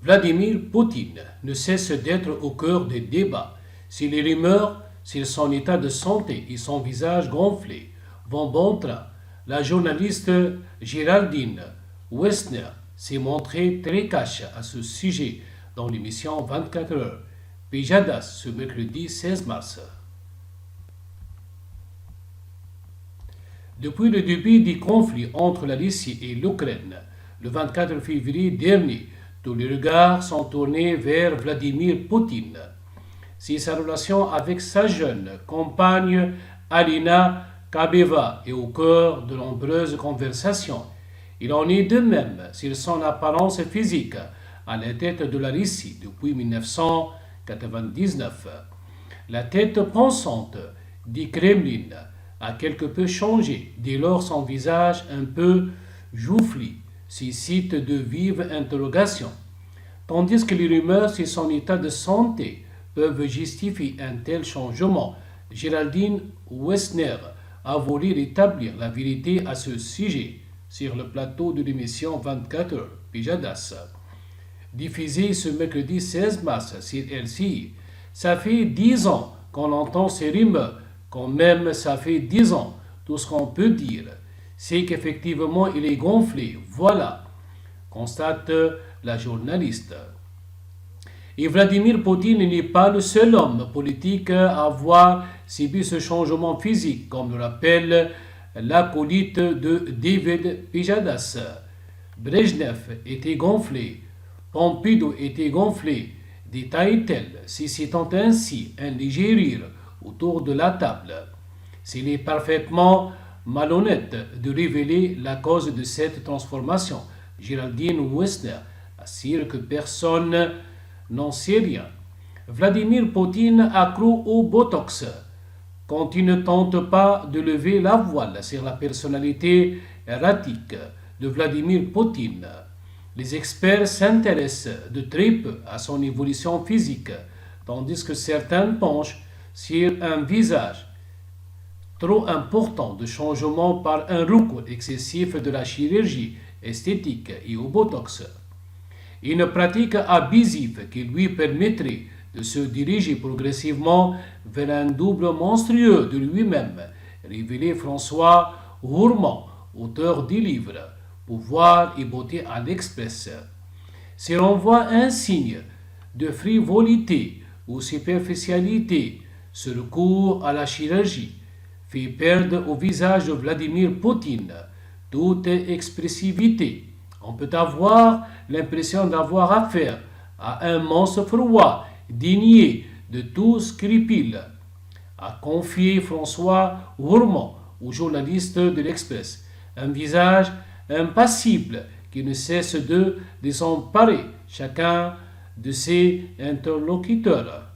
Vladimir Poutine ne cesse d'être au cœur des débats. Si les rumeurs sur son état de santé et son visage gonflé vont bon train, la journaliste Géraldine Wessner s'est montrée très cash à ce sujet dans l'émission 24 heures, Péjadas, ce mercredi 16 mars. Depuis le début du conflit entre la Russie et l'Ukraine, le 24 février dernier, tous les regards sont tournés vers Vladimir Poutine. Si sa relation avec sa jeune compagne Alina Kabeva est au cœur de nombreuses conversations, il en est de même sur son apparence physique à la tête de la Russie depuis 1999. La tête pensante du Kremlin a quelque peu changé dès lors son visage un peu joufflu suscite de vives interrogations, tandis que les rumeurs sur son état de santé peuvent justifier un tel changement. Géraldine Wessner a voulu rétablir la vérité à ce sujet sur le plateau de l'émission 24 heures, Pijadas, diffusée ce mercredi 16 mars sur LCI. Ça fait 10 ans qu'on entend ces rumeurs, quand même ça fait 10 ans. Tout ce qu'on peut dire, c'est qu'effectivement il est gonflé. Voilà, constate la journaliste. Et Vladimir Poutine n'est pas le seul homme politique à avoir subi ce changement physique, comme le rappelle l'acolyte de David Pijadas. Brejnev était gonflé, Pompidou était gonflé, détaille-t-elle, suscitant ainsi un léger rire autour de la table. S'il est parfaitement malhonnête de révéler la cause de cette transformation, Géraldine Wessner assure que personne n'en sait rien. Vladimir Poutine accroît au Botox quand il ne tente pas de lever la voile sur la personnalité erratique de Vladimir Poutine. Les experts s'intéressent de très peu à son évolution physique, tandis que certains penchent sur un visage trop important de changement par un recours excessif de la chirurgie esthétique et au Botox. Une pratique abusive qui lui permettrait de se diriger progressivement vers un double monstrueux de lui-même, révélait François Hourmand, auteur du livre Pouvoir et beauté à l'Express. Si l'on voit un signe de frivolité ou superficialité, ce recours à la chirurgie fait perdre au visage de Vladimir Poutine toute expressivité. On peut avoir l'impression d'avoir affaire à un monstre froid, dénué de tout scrupule, a confié François Hourmand au journaliste de l'Express. Un visage impassible qui ne cesse de désemparer chacun de ses interlocuteurs.